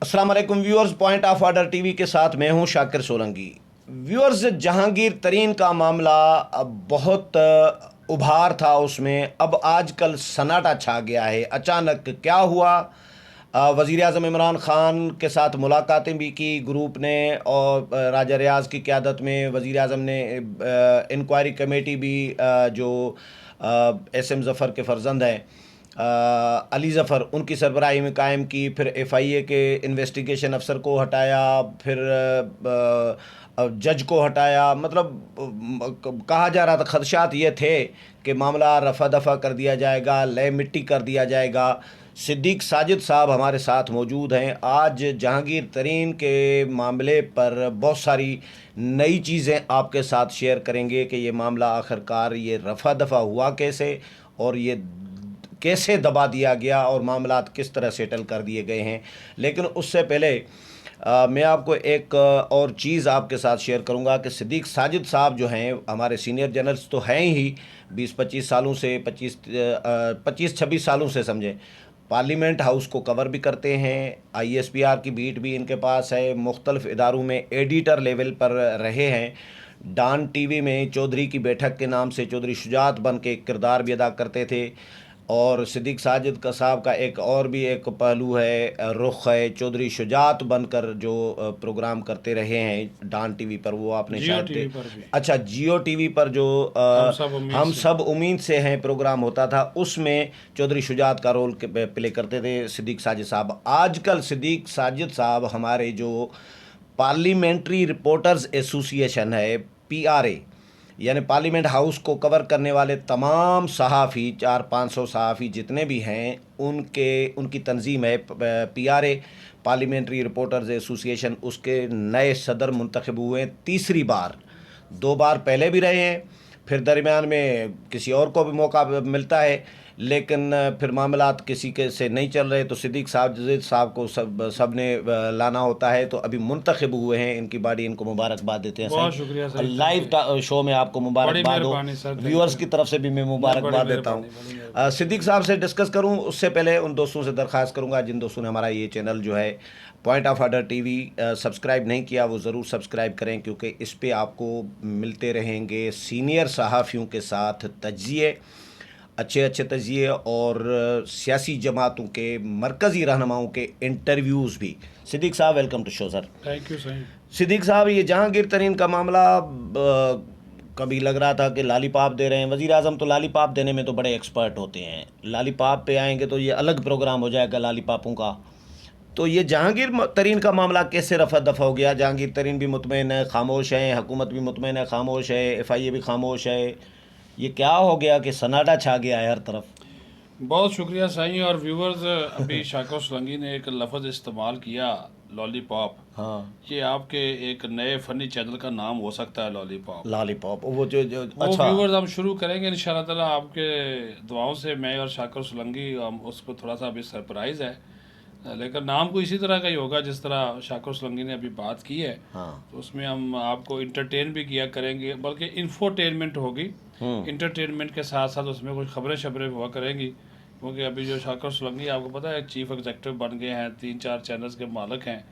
अस्सलाम वालेकुम viewers, point of order TV के साथ मैं हूं शाकिर सोलंकी। व्यूअर्स, जहांगीर तरीन का मामला अब बहुत उभार था उसमें, अब आजकल सन्नाटा छा गया है। अचानक क्या हुआ? वज़ीर आज़म इमरान ख़ान के साथ मुलाकातें भी की ग्रुप ने, और राजा रियाज की क़यादत में वज़ीर आज़म ने इंक्वायरी कमेटी भी जो एस एम ज़फ़र के फ़र्जंद हैं अली ज़फ़र, उनकी सरबराही में कायम की। फिर एफआईए के इन्वेस्टिगेशन अफसर को हटाया, फिर जज को हटाया। मतलब कहा जा रहा था, खदशात ये थे कि मामला रफ़ा दफ़ा कर दिया जाएगा, लय मिट्टी कर दिया जाएगा। सिद्दीक साजिद साहब हमारे साथ मौजूद हैं। आज जहांगीर तरीन के मामले पर बहुत सारी नई चीज़ें आपके साथ शेयर करेंगे कि ये मामला आखिरकार ये रफ़ा दफ़ा हुआ कैसे, और ये कैसे दबा दिया गया, और मामलात किस तरह सेटल कर दिए गए हैं। लेकिन उससे पहले मैं आपको एक और चीज़ आपके साथ शेयर करूंगा कि सिद्दीक साजिद साहब जो हैं, हमारे सीनियर जर्नलिस्ट तो हैं ही, 20-25 सालों से 25-26 सालों से समझें, पार्लियामेंट हाउस को कवर भी करते हैं। ISPR की बीट भी इनके पास है। मुख्तलिफ इदारों में एडिटर लेवल पर रहे हैं। डॉन टीवी में चौधरी की बैठक के नाम से चौधरी शुजात बन के किरदार भी अदा करते थे। और सिद्दीक साजिद का साहब का एक और भी एक पहलू है, रुख है, चौधरी शुजात बनकर जो प्रोग्राम करते रहे हैं डॉन टीवी पर, वो आपने जियो शायद टीवी पर भी अच्छा, जियो टीवी पर जो हम से सब उम्मीद से हैं प्रोग्राम होता था, उसमें चौधरी शुजात का रोल प्ले करते थे सिद्दीक साजिद साहब। आजकल सिद्दीक साजिद साहब हमारे जो पार्लियामेंट्री रिपोर्टर्स एसोसिएशन है, PRA, यानी पार्लियामेंट हाउस को कवर करने वाले तमाम सहाफ़ी, 400-500 सहाफ़ी जितने भी हैं, उनकी तंजीम है PRA, पार्लियामेंट्री रिपोर्टर्स एसोसिएशन। उसके नए सदर मुंतखब हुए हैं तीसरी बार। 2 बार पहले भी रहे हैं, फिर दरमियान में किसी और को भी मौका मिलता है, लेकिन फिर मामलात किसी के से नहीं चल रहे तो सिद्दीक साहब को सब ने लाना होता है। तो अभी मुंतखब हुए हैं इनकी बॉडी, इनको मुबारकबाद देते हैं बहुत सही। शुक्रिया सर, लाइव शो में आपको बड़ी मुबारकबाद हो। मेहरबानी सर, थैंक व्यूअर्स यू। की तरफ से भी मैं बड़ी मुबारकबाद देता मेहरबानी, बड़ी हूँ। मेहरबानी। सिद्दीक साहब से डिस्कस करूँ उससे पहले उन दोस्तों से दरख्वास्त करूँगा जिन दोस्तों ने हमारा ये चैनल जो है point of order TV subscribe नहीं किया, वो ज़रूर सब्सक्राइब करें, क्योंकि इस पे आपको मिलते रहेंगे सीनियर सहाफ़ियों के साथ तज्ज़िये, अच्छे अच्छे तज्ज़िये, और सियासी जमातों के मरकज़ी रहनुमाओं के इंटरव्यूज़ भी। सिद्दीक साहब, welcome to show sir. Thank you sir. Siddiq साहब, ये जहांगीर तरीन का मामला, कभी लग रहा था कि लालीपाप दे रहे हैं। वज़ीर आज़म तो लालीपाप देने में तो बड़े एक्सपर्ट होते हैं, लालीपाप पे आएंगे तो ये अलग प्रोग्राम हो जाएगा लालीपापों का। तो ये जहांगीर तरीन का मामला कैसे रफा दफा हो गया? जहांगीर तरीन भी मुतमईन है, खामोश है, हुकूमत भी मुतमईन है, खामोश है, FIA भी खामोश है। ये क्या हो गया कि सन्नाटा छा गया है हर तरफ? बहुत शुक्रिया साईं और व्यूवर्स। अभी शाकिर सोलंकी ने एक लफ्ज़ इस्तेमाल किया, लॉलीपॉप। हाँ, ये आपके एक नए फ़नी चैनल का नाम हो सकता है, लॉलीपॉप। लॉलीपॉप, वो जो वो अच्छा। व्यूवर्स हम शुरू करेंगे इंशाल्लाह ताला, आपके दुआओं से। मैं और शाकिर सोलंकी, हम उसको थोड़ा सा अभी सरप्राइज़ है, लेकिन नाम को इसी तरह का ही होगा जिस तरह शाकिर सोलंकी ने अभी बात की है। हाँ। तो उसमें हम आपको इंटरटेन भी किया करेंगे, बल्कि इंफोटेनमेंट होगी। इंटरटेनमेंट के साथ साथ उसमें कुछ खबरें शबरें हुआ करेंगी, क्योंकि अभी जो शाकिर सोलंकी आपको पता है चीफ एग्जीक्यूटिव बन गए हैं, 3-4 चैनल्स के मालिक हैं,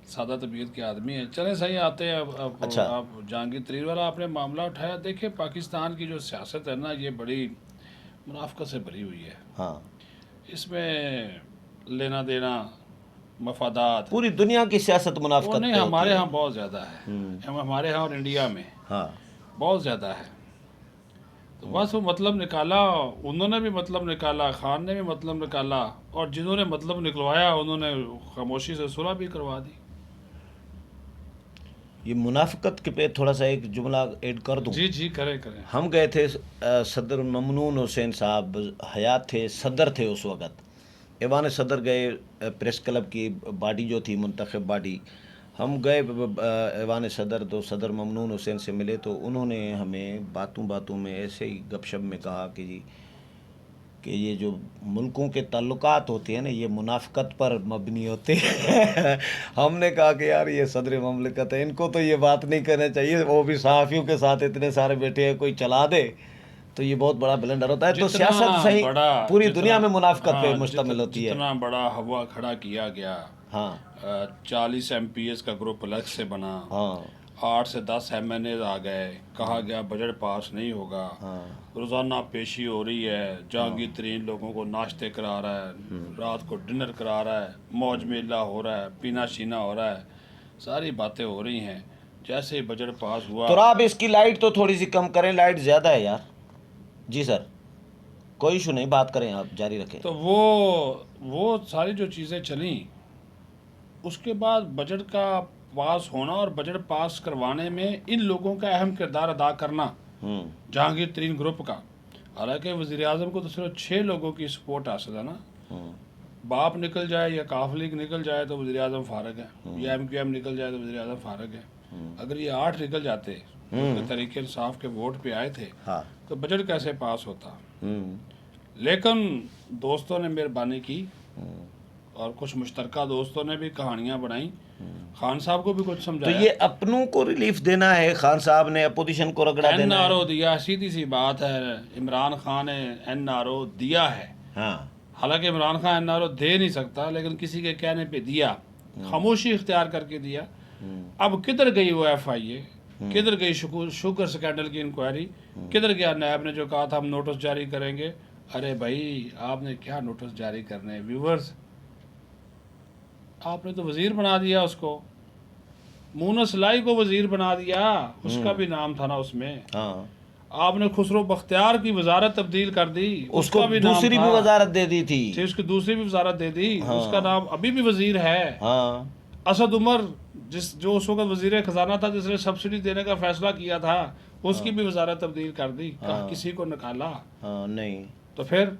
सादा तबीयत के आदमी हैं। चलें सही, आते हैं अब अच्छा। आप जहांगीर तरीन वाला आपने मामला उठाया। देखिए, पाकिस्तान की जो सियासत है ना, ये बड़ी मुनाफकत से भरी हुई है। हाँ, इसमें लेना देना, मफादात, पूरी दुनिया की सियासत वो मुनाफकत नहीं, पे होती हमारे है। यहाँ बहुत ज़्यादा है। हमारे यहाँ और इंडिया में हाँ। बहुत ज़्यादा है। तो बस वो मतलब निकाला, उन्होंने भी मतलब निकाला, खान ने भी मतलब निकाला, और जिन्होंने मतलब निकलवाया उन्होंने खामोशी से सुलह भी करवा दी। ये मुनाफिकत के पे थोड़ा सा एक जुमला ऐड कर दूं। जी जी, करें करें। हम गए थे, सदर ममनून हुसैन साहब हयात थे, सदर थे उस वक़्त। ऐवान सदर गए, प्रेस क्लब की बॉडी जो थी, मुंतखब बॉडी। हम गए ऐवान सदर, तो सदर ममनून हुसैन से मिले, तो उन्होंने हमें बातों बातों में ऐसे ही गपशप में कहा कि ये जो मुल्कों के ताल्लुकात होते हैं ना, ये मुनाफ़क़त पर मबनी होते हैं। हमने कहा कि यार ये सदर ममलिकत है, इनको तो ये बात नहीं करना चाहिए, वो भी सहाफ़ियों के साथ इतने सारे बैठे हैं, कोई चला दे तो ये बहुत बड़ा ब्लंडर होता है। तो जितना सियासत सही बड़ा पूरी जितना- दुनिया में मुनाफिकत पे हाँ, मुश्तमिल होती है। जितना बड़ा हवा खड़ा किया गया, हाँ 40 MPs का ग्रुप अलग से बना, हाँ 8 से 10 MNA आ गए, कहा गया बजट पास नहीं होगा, हाँ रोज़ाना पेशी हो रही है, जहांगीर तरीन लोगों को नाश्ते करा रहा है, रात को डिनर करा रहा है, मौज मेला हो रहा है, पीना शीना हो रहा है, सारी बातें हो रही हैं। जैसे ही बजट पास हुआ, तो आप इसकी लाइट तो थोड़ी सी कम करें, लाइट ज़्यादा है यार। जी सर, कोई इशू नहीं, बात करें, आप जारी रखें। तो वो सारी जो चीज़ें चली, उसके बाद बजट का पास होना और बजट पास करवाने में इन लोगों का अहम किरदार अदा करना, जहांगीर तरीन ग्रुप का। हालांकि वज़ीर आज़म को तो सिर्फ 6 लोगों की सपोर्ट हासिल है ना, बाप निकल जाए या काफ लीग निकल जाए तो वज़ीर आज़म फारग है, या MQM निकल जाए तो वज़ीर आज़म फारग है। अगर ये 8 निकल जाते तो तरीके इंसाफ के वोट पे आए थे, हाँ तो बजट कैसे पास होता। लेकिन दोस्तों ने मेहरबानी की और कुछ मुश्तरका दोस्तों ने भी कहानियां बनाई, खान साहब को भी कुछ तो समझाया, ये अपनों को रिलीफ देना है, खान साहब ने अपोजिशन को रगड़ा देना है। NRO दिया। सीधी सी बात है, इमरान खान ने NRO दिया है। हाँ हालांकि इमरान खान NRO दे नहीं सकता, लेकिन किसी के कहने पे दिया, खामोशी इख्तियार करके दिया। अब किधर गई वो FIA, किधर गई शुगर स्कैंडल की इंक्वायरी, किधर गया नैब ने जो कहा था हम नोटिस जारी करेंगे। अरे भाई, आपने क्या नोटिस जारी करने, व्यूवर्स, आपने तो वजीर बना दिया उसको, मूनस लाई को वजीर बना दिया, उसका भी नाम था ना उसमें। हाँ, आपने खुसरो बख्तियार की वजारत तब्दील कर दी, उसको उसका भी नाम दूसरी भी था। वजारत दे दी थी। उसकी दूसरी भी वजारत दे दी, उसका नाम अभी भी वजीर है। हाँ असद उमर, जो उस वक्त वजीर खजाना था, जिसने सब्सिडी देने का फैसला किया था, उसकी भी वजारत तब्दील कर दी, किसी को निकाला। हाँ नहीं, तो फिर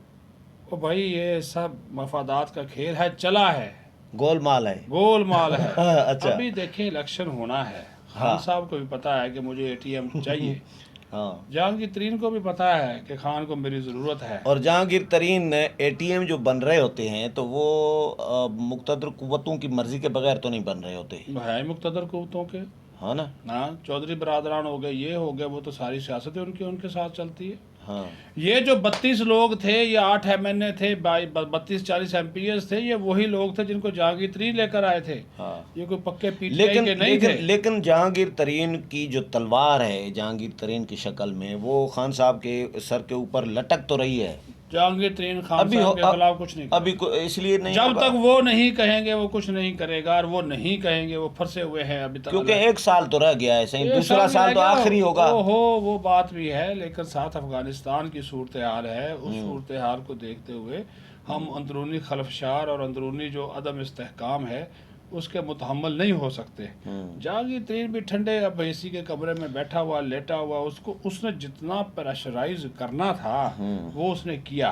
ओ भाई, ये सब मफादात का खेल है, चला है, गोलमाल है। गोलमाल है। अच्छा। अभी देखें, इलेक्शन होना है, खान साहब को भी पता है कि मुझे ATM चाहिए, हाँ, जहांगीर तरीन को भी पता है कि खान को मेरी ज़रूरत है। और जहांगीर तरीन ATM जो बन रहे होते हैं तो वो मुक़्तदर कुव्वतों की मर्जी के बगैर तो नहीं बन रहे होते, है मुक़्तदर कुव्वतों के हाँ ना। ना, चौधरी बरादरान हो गए, ये हो गए, वो तो सारी सियासतें उनके साथ चलती है। हाँ ये जो 32 लोग थे, ये 8 MNA थे, 32-40 MPs थे, ये वही लोग थे जिनको जहांगीर तरीन लेकर आए थे। हाँ, ये कोई पक्के PTI लेकिन के नहीं थे। लेकिन जहांगीर तरीन की जो तलवार है, जहांगीर तरीन की शक्ल में, वो खान साहब के सर के ऊपर लटक तो रही है। जहांगीर तरीन खान अभी साहब के खिलाफ कुछ नहीं अभी इसलिए नहीं जब होगा। तक वो नहीं कहेंगे वो कुछ नहीं करेगा, और वो नहीं कहेंगे वो फंसे हुए हैं अभी तक। क्योंकि 1 साल तो रह गया है, सही, ये दूसरा सब साल तो रहेगा। आखिरी होगा। ओहो, वो बात भी है, लेकिन साथ अफगानिस्तान की सूरत हाल है, उस सूरत हाल को देखते हुए हम अंदरूनी खलफशार और अंदरूनी जो अदम इस्तेहकाम है उसके मुतहम्मल नहीं हो सकते। जहांगीर तरीन भी ठंडे अब AC के कमरे में बैठा हुआ, लेटा हुआ, उसने जितना प्रेशराइज करना था वो उसने किया,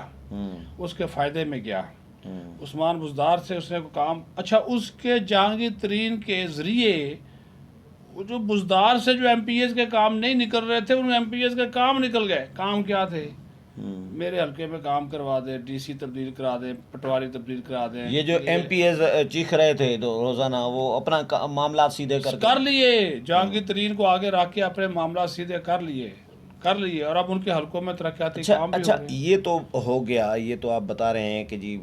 उसके फ़ायदे में गया। उस्मान बुज़दार से उसने काम, अच्छा, उसके जहांगीर तरीन के ज़रिए वो जो बुज़दार से जो MPs के काम नहीं निकल रहे थे, उन MPs के काम निकल गए। काम क्या थे? मेरे हल्के में काम करवा दे, DC तब्दील करा दे, पटवारी तब्दील करा दे। ये जो MPs चीख रहे थे तो रोजाना, वो अपना मामला सीधे कर लिए, जहांगीर तरीन को आगे रख के अपने मामला सीधे कर लिए, और अब उनके हल्कों में तरक्याती काम भी अच्छा, हो गए। ये तो हो गया, ये तो आप बता रहे हैं कि जी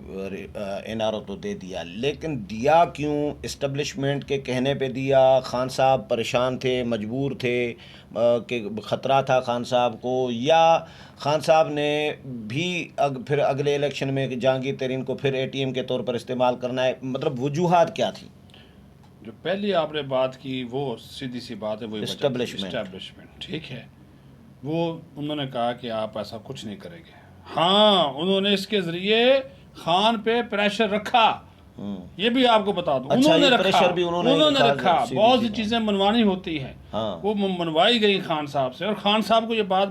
NRO तो दे दिया, लेकिन दिया क्यों? इस्टब्लिशमेंट के कहने पे दिया? खान साहब परेशान थे, मजबूर थे कि ख़तरा था खान साहब को, या खान साहब ने भी फिर अगले इलेक्शन में जहांगीर तरीन को फिर ATM के तौर पर इस्तेमाल करना है? मतलब वजूहात क्या थी? जो पहली आपने बात की वो सीधी सी बात है, वही Establishment। ठीक है, वो उन्होंने कहा कि आप ऐसा कुछ नहीं करेंगे। हाँ, उन्होंने इसके ज़रिए खान पे प्रेशर रखा, ये भी आपको बता दूं। अच्छा, उन्होंने ये रखा, प्रेशर भी उन्होंने रखा। बहुत सी चीज़ें मनवानी होती हैं, हाँ। वो मनवाई गई खान साहब से, और खान साहब को ये बात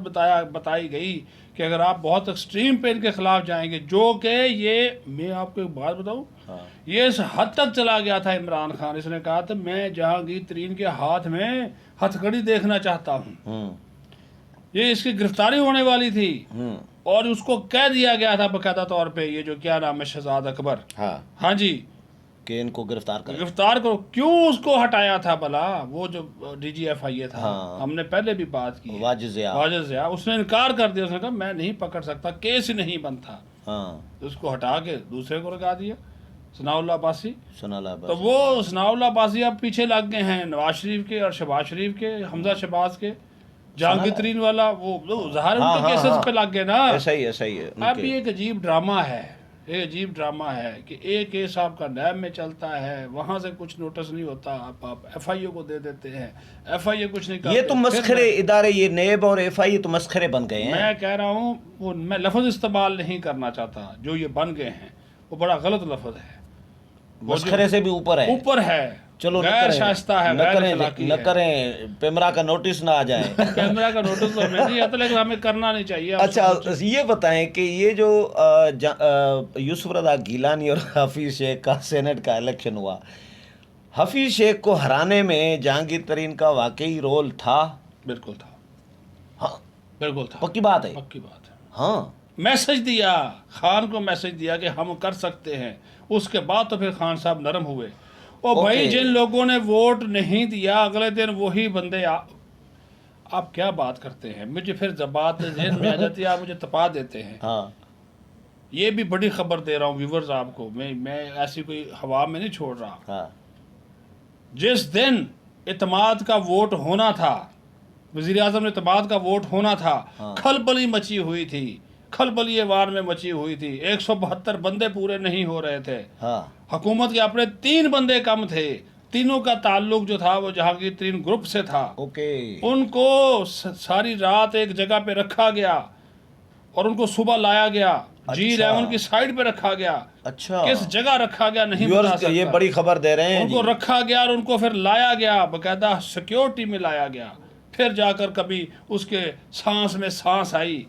बताई गई कि अगर आप बहुत एक्सट्रीम पे इनके खिलाफ जाएंगे, जो कि ये, मैं आपको एक बात बताऊं, ये इस हद तक चला गया था इमरान खान, इसने कहा था मैं जहांगीर तरीन के हाथ में हथकड़ी देखना चाहता हूँ। ये इसकी गिरफ्तारी होने वाली थी, और उसको कह दिया गया था बकायदा तौर पे, ये जो क्या नाम है, शहजाद अकबर, हाँ जी, कि इनको गिरफ्तार करें। गिरफ्तार करो। क्यों उसको हटाया था भला, वो जो DGFIA था? हाँ। हमने पहले भी बात की है। वाजिद ज़िया। वाजिद ज़िया, उसने इनकार कर दिया, उसने कहा मैं नहीं पकड़ सकता, केस ही नहीं बनता। हाँ, तो उसको हटा के दूसरे को लगा दिया, सनाउल्लाह अब्बासी। सुनाला तो वो सनाउल्लाह अब्बासी अब पीछे लग गए हैं नवाज शरीफ के और शहबाज शरीफ के, हमजा शहबाज के, जहांगीर तरीन वाला वो ज़ाहिर हाँ, उनके हाँ, केसेस हाँ। पे लग गए ना। ऐसा ही है अब उनके। ये एक अजीब ड्रामा है, एक अजीब ड्रामा है कि एक केस आपका नैब में चलता है, वहां से कुछ नोटिस नहीं होता, आप FIA को दे देते हैं, FIA कुछ नहीं करते। ये तो फिर मस्खरे इदारे, ये नेब और FIA तो मस्खरे बन गए हैं। मैं कह रहा हूँ, वो मैं लफ्ज़ इस्तेमाल नहीं करना चाहता, जो ये बन गए हैं वो बड़ा गलत लफ्ज़ है, मस्खरे से भी ऊपर है। ऊपर है, चलो गैर शाइस्ता है, गैर अखलाकी न है। करें, पेमरा का नोटिस ना आ जाए। कैमरा का नोटिस तो हमें नहीं आता, लेकिन हमें करना नहीं चाहिए। अच्छा, ये बताएं कि ये जो यूसुफ रज़ा गीलानी और हफीज शेख का सेनेट का इलेक्शन हुआ, हफीज शेख को हराने में जहांगीर तरीन का वाकई रोल था? बिल्कुल था। हाँ, बिल्कुल था। पक्की बात है। पक्की बात है। हाँ, मैसेज दिया, खान को मैसेज दिया कि हम कर सकते हैं। उसके बाद तो फिर खान साहब नरम हुए। और भाई जिन लोगों ने वोट नहीं दिया, अगले दिन वही बंदे आप क्या बात करते हैं, मुझे फिर जब बात ज़हन में आ जाती है आप मुझे तपा देते हैं। हाँ, ये भी बड़ी खबर दे रहा हूँ व्यूवर्स आपको, मैं ऐसी कोई हवा में नहीं छोड़ रहा। हाँ, जिस दिन इत्तेमाद का वोट होना था, वज़ीर आज़म ने इत्तेमाद का वोट होना था, हाँ। खलबली मची हुई थी, खलबली वार में मची हुई थी। 172 बंदे पूरे नहीं हो रहे थे। हाँ, हुकूमत के अपने 3 बंदे कम थे। तीनों का ताल्लुक जो था वो जहांगीर तरीन ग्रुप से था। ओके। उनको सारी रात एक जगह पे रखा गया और उनको सुबह लाया गया। G11 की साइड पे रखा गया। अच्छा, किस जगह रखा गया नहीं बता व्यूअर्स सकता। ये बड़ी खबर दे रहे हैं उनको जी। रखा गया और उनको फिर लाया गया, बकायदा सिक्योरिटी में लाया गया। फिर जाकर कभी उसके सांस में सांस आई,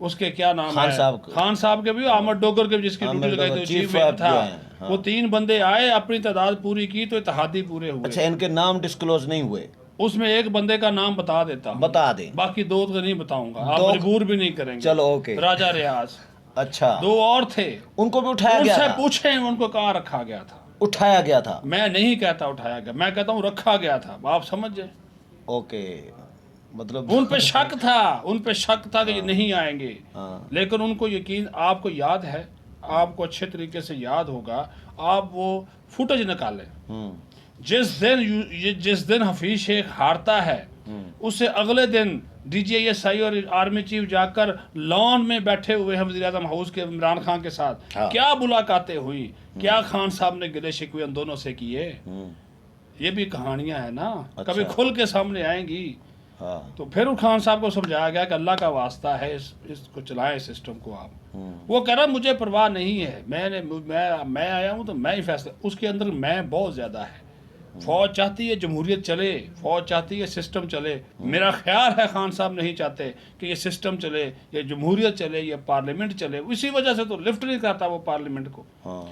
उसके क्या नाम खान है, साहब खान साहब के भी, आमद डोगर के भी, जिसकी ड्यूटी लगाई थी, चीफ व्हिप था। हाँ। वो 3 बंदे आए, अपनी तादाद पूरी की तो इत्तेहादी पूरे हुए। अच्छा, इनके नाम डिस्क्लोज नहीं हुए? उसमें एक बंदे का नाम बता देता हूं, बता दें। बाकी 2 तो नहीं बताऊंगा, आप दो- मजबूर भी नहीं करेंगे। चलो, ओके। राजा रियाज, अच्छा, 2 और थे, उनको भी उठाया गया उनसे था? पूछें उनको कहाँ रखा गया था। उठाया गया था? मैं नहीं कहता उठाया गया, मैं कहता हूँ रखा गया था। आप समझ जाए, ओके, मतलब उन पे शक था, उन पे शक था कि ये नहीं आएंगे। हाँ, लेकिन उनको यकीन, आपको याद है, आपको अच्छे तरीके से याद होगा, आप वो फुटेज निकालें। जिस दिन हफीज शेख हारता है, उससे अगले दिन DGISI और आर्मी चीफ जाकर लॉन में बैठे हुए हैं वज़ीर आज़म हाउस के इमरान खान के साथ। हाँ। क्या मुलाकातें हुई, क्या खान साहब ने गिले शिकवे उन दोनों से किए। ये भी कहानियां हैं ना, अच्छा। कभी खुल के सामने आएंगी। हाँ, तो फिर खान साहब को समझाया गया कि अल्लाह का वास्ता है, इसको चलाएं, सिस्टम को आप। वो कह रहा मुझे परवाह नहीं है, मैं आया हूँ तो मैं ही फैसला। उसके अंदर मैं बहुत ज़्यादा है। फौज चाहती है जमहूरियत चले, फौज चाहती है सिस्टम चले। मेरा ख्याल है खान साहब नहीं चाहते कि ये सिस्टम चले, ये जमहूरियत चले, ये पार्लियामेंट चले। इसी वजह से तो लिफ्ट नहीं करता वो पार्लियामेंट को। हाँ,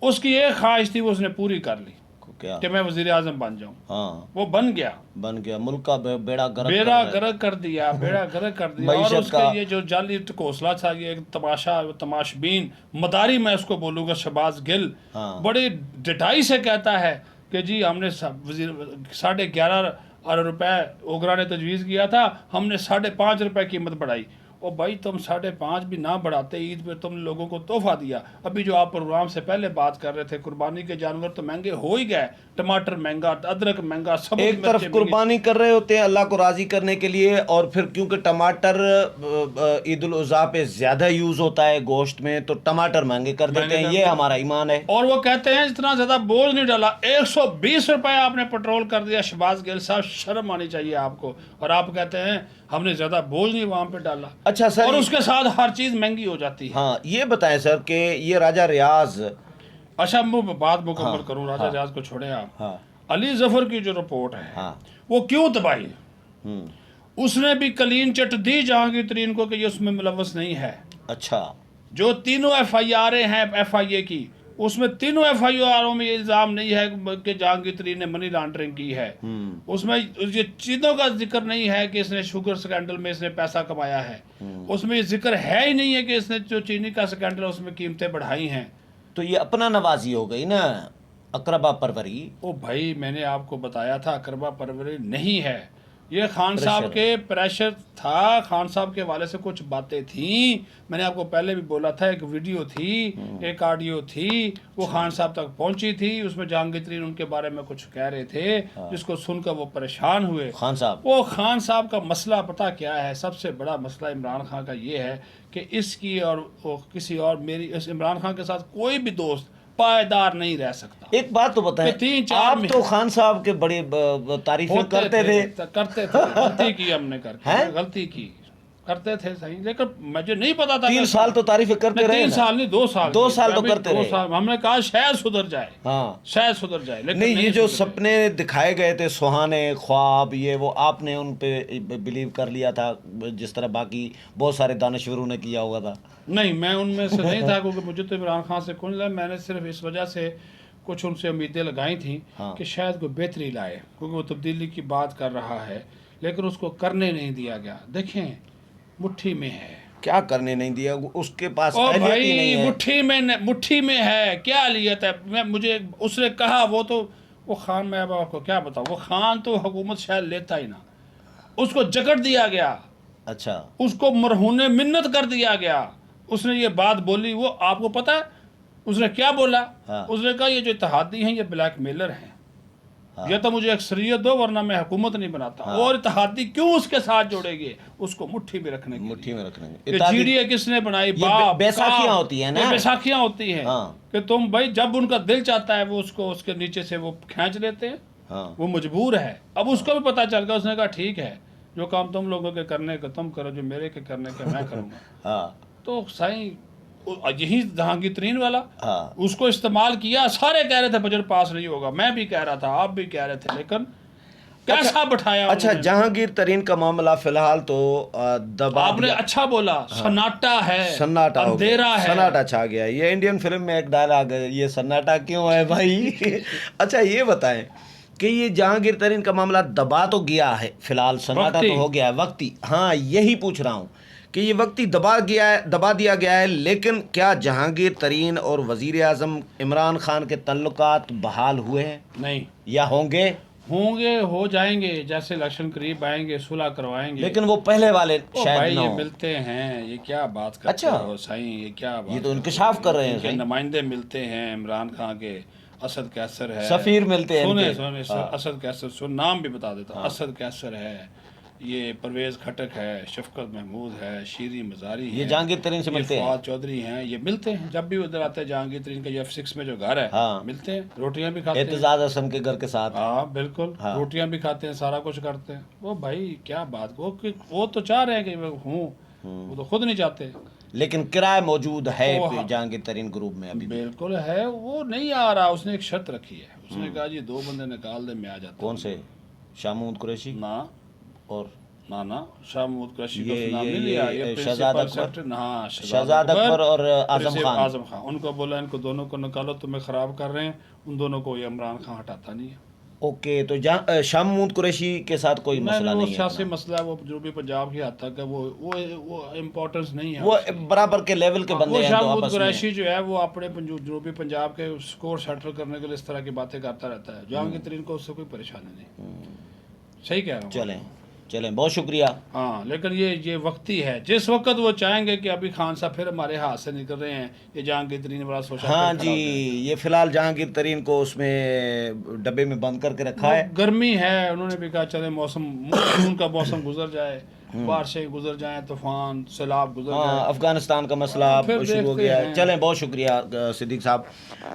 उसकी एक ख्वाहिश थी, वो उसने पूरी कर ली क्या? कि मैं वज़ीर आज़म बन जाऊँ। हाँ, वो बन गया, मुल्क का बेड़ा गर्क गर्क कर दिया, बेड़ा गर्क कर दिया। और उसके ये जो जाली घोंसला था, ये एक तमाशबीन मदारी, मैं उसको बोलूँगा, शहबाज गिल बड़ी डिटाई से कहता है कि जी हमने 11.5 अरब रुपए ओगरा ने तजवीज़ किया था, हमने 5.5 रुपए कीमत बढ़ाई। ओ भाई, तुम 5.5 भी ना बढ़ाते, ईद पे तुम लोगों को तोहफा दिया। अभी जो आप प्रोग्राम से पहले बात कर रहे थे, कुर्बानी के जानवर तो महंगे हो ही गए, टमाटर महंगा, अदरक महंगा, सब एक तरफ कुर्बानी कर रहे होते हैं अल्लाह को राजी करने के लिए, और फिर क्योंकि टमाटर ईद उल अज़हा पे ज्यादा यूज होता है गोश्त में, तो टमाटर महंगे कर देते हैं। ये हमारा ईमान है। और वो कहते हैं इतना ज्यादा बोझ नहीं डाला, 120 रुपए आपने पेट्रोल कर दिया। शहबाज गिल साहब, शर्म आनी चाहिए आपको। और आप कहते हैं हमने ज्यादा बोझ नहीं वहां पे डाला। अच्छा सर, और उसके साथ हर चीज महंगी हो जाती है। हाँ, ये बताएं सर कि ये राजा रियाज, अच्छा मैं बात मुकम्मल करूं, राजा रियाज को छोड़े आप। हाँ, अली जफर की जो रिपोर्ट है, हाँ, वो क्यों दबाई? उसने भी क्लीन चिट दी जहांगीर तरीन को कि ये उसमें मुलव्वस नहीं है। अच्छा, जो तीनों FIR हैं FIA की, उसमें तीनों FIR में ये इल्ज़ाम नहीं है कि जहांगीर तरीन ने मनी लॉन्ड्रिंग की है। उसमें ये चीज़ों का जिक्र नहीं है कि इसने शुगर स्कैंडल में इसने पैसा कमाया है। उसमें ये जिक्र है ही नहीं है कि इसने जो चीनी का स्कैंडल उसमें कीमतें बढ़ाई हैं। तो ये अपना नवाजी हो गई ना। अकरबा परवरी। ओ भाई, मैंने आपको बताया था अकरबा परवरी नहीं है, ये खान साहब के प्रेशर था, खान साहब के वाले से कुछ बातें थी। मैंने आपको पहले भी बोला था, एक वीडियो थी, एक ऑडियो थी, वो खान साहब तक पहुंची थी, उसमें जहांगीर तरीन उनके बारे में कुछ कह रहे थे, जिसको सुनकर वो परेशान हुए। खान साहब, वो खान साहब का मसला पता क्या है? सबसे बड़ा मसला इमरान खान का ये है कि इसकी और किसी और मेरी इस इमरान खान के साथ कोई भी दोस्त पायदार नहीं रह सकता। एक बात तो बताएं, 3-4 आप तो खान साहब के बड़ी तारीफें करते थे। करते थे, गलती की हमने करके, गलती की, करते थे सही, लेकिन मुझे नहीं पता था। 3 साल तो तारीफें करते रहे। 3 साल नहीं, 2 साल, 2 साल तो करते रहे। 2 साल हमने कहा शायद सुधर जाए, हाँ, शायद सुधर जाए, लेकिन नहीं, ये जो सुधरे। सपने दिखाए गए थे, सुहाने ख्वाब, ये वो आपने उन पे बिलीव कर लिया था, जिस तरह बाकी बहुत सारे दानश्वरों ने किया हुआ था। नहीं, मैं उनमें से नहीं था, क्योंकि मुझे तो इमरान खान से कौन लगा, मैंने सिर्फ इस वजह से कुछ उनसे उम्मीदें लगाई थी कि शायद कोई बेहतरी लाए, क्योंकि वो तब्दीली की बात कर रहा है, लेकिन उसको करने नहीं दिया गया। देखें, मुट्ठी में है, क्या करने नहीं दिया, उसके पास ओ अहलियत ही भाई, नहीं है। मुट्ठी में है, क्या अहलियत है? मुझे उसने कहा, वो खान, मैं अब आपको क्या बताऊं, वो खान तो हुकूमत शायद लेता ही ना, उसको जकड़ दिया गया, अच्छा, उसको मरहूने मिन्नत कर दिया गया। उसने ये बात बोली, वो आपको पता है उसने क्या बोला? हाँ। उसने कहा ये जो इत्तेहादी हैं ये ब्लैकमेलर हैं, या तो मुझे अक्सरियत दो वरना मैं हुकूमत नहीं बनाता। और इत्तेहादी क्यों उसके साथ जोड़ेंगे? उसको मुट्ठी में रखने के मुट्ठी में रखने लिए। ये जीडीए किसने बनाई? बाप, बैसाखियां होती है ना, ये बैसाखियां होती हैं हाँ। कि तुम भाई जब उनका दिल चाहता है वो उसको उसके नीचे से वो खींच लेते हैं, हाँ। वो मजबूर है। अब उसको भी पता चल गया, उसने कहा ठीक है, जो काम तुम लोगों के करने का तुम करो, जो मेरे के करने के मैं करूँगा। हाँ, तो साईं यही जहांगीर तरीन वाला, हाँ। उसको इस्तेमाल किया। सारे कह रहे थे बजट पास नहीं होगा, मैं भी कह रहा था, आप भी कह रहे थे, लेकिन कैसा बैठाया। अच्छा, जहांगीर तरीन का मामला फिलहाल तो दबा आपने दिया। अच्छा बोला, सन्नाटा है, सन्नाटा हो गया, अंधेरा है, सन्नाटा छा गया। ये इंडियन फिल्म में एक डायलॉग है, ये सन्नाटा क्यों है भाई? अच्छा, ये बताएं कि ये जहांगीर तरीन का मामला दबा तो गया है, फिलहाल सन्नाटा तो हो गया है वक्ती। हाँ, यही पूछ रहा हूँ कि ये वक्ती दबा दिया गया है, लेकिन क्या जहांगीर तरीन और वजीर आजम इमरान खान के तल्लुकात बहाल हुए हैं? नहीं, या होंगे? हो जाएंगे, जैसे इलेक्शन करीब आएंगे सुलह करवाएंगे, लेकिन वो पहले वाले शायद भाई ना ये हो। मिलते हैं, ये क्या बात करते अच्छा हो साईं, ये क्या बात, ये तो इंकशाफ कर रहे हैं इनके नुमाइंदे मिलते हैं इमरान खान के, असद कैसर है, सफीर मिलते हैं सुने इनके। सुने असद कैसर, सुन नाम भी बता देता हूँ, असद कैसर है, ये परवेज खटक है, शफकत महमूद है, शीरी मजारी है, ये जहांगीर तरीन से मिलते हैं, फवाद चौधरी हैं, ये मिलते हैं जब भी उधर आते हैं। जहांगीर तरीन का ये F6 में जो घर है, हाँ। मिलते हैं, रोटियां भी खाते हैं, एतजाज असम के घर के साथ। हाँ बिल्कुल, हाँ। रोटियां भी खाते हैं, सारा कुछ करते हैं। वो भाई क्या बात, वो तो चाह रहे हैं कि मैं हूँ, वो तो खुद नहीं चाहते, लेकिन किराया मौजूद है वो जहांगीर तरीन ग्रुप में अभी। बिल्कुल है, वो नहीं आ रहा। उसने एक शर्त रखी है, उसने कहा जी 2 बंदे निकाल दे, मैं आ जाता कौन से? शाह महमूद कुरैशी ना, और ना शाह महमूद कुरैशी का ये नाम ये नहीं लिया, ये ये शहजाद प्रिंसिपल अकबर, सेक्रेटरी, हाँ शहजाद अकबर और आजम खान। उनको बोला इनको दोनों को निकालो, तुम्हें खराब कर रहे हैं। उन दोनों को ये इमरान खान हटाता नहीं है। ओके, तो शाह महमूद कुरैशी के साथ कोई मसला वो नहीं है सियासी अपना। मसला है, वो जनूबी पंजाब की हद तक है, वो इम्पोर्टेंस नहीं है, वो बराबर के लेवल के बंदे वो हैं शाह तो महमूद आपस में। कुरैशी जो है वो अपने जनूबी पंजाब के स्कोर सेटल करने के लिए इस तरह की बातें करता रहता है। जहांगीर तरीन को उससे कोई परेशानी नहीं। सही कह रहा हूँ। चलें, बहुत शुक्रिया। हाँ, लेकिन ये वक्ती है, जिस वक्त वो चाहेंगे कि अभी खान साहब फिर हमारे हाथ से निकल रहे हैं, ये जहांगीर तरीन बड़ा सोचा। हाँ जी, ये फिलहाल जहांगीर तरीन को उसमें डब्बे में बंद करके रखा है। गर्मी है, उन्होंने भी कहा चले मानसून का मौसम गुजर जाए, बारिशें गुजर जाएं, तूफान सैलाब गुजर जाए, अफगानिस्तान का मसला शुरू हो गया है। चलें, बहुत शुक्रिया सिद्दीक साहब।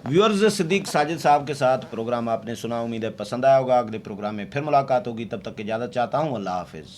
व्यूअर्स, सिद्दीक साजिद साहब के साथ प्रोग्राम आपने सुना, उम्मीद है पसंद आया होगा। अगले प्रोग्राम में फिर मुलाकात होगी, तब तक की इजाज़त चाहता हूँ। अल्लाह हाफिज़।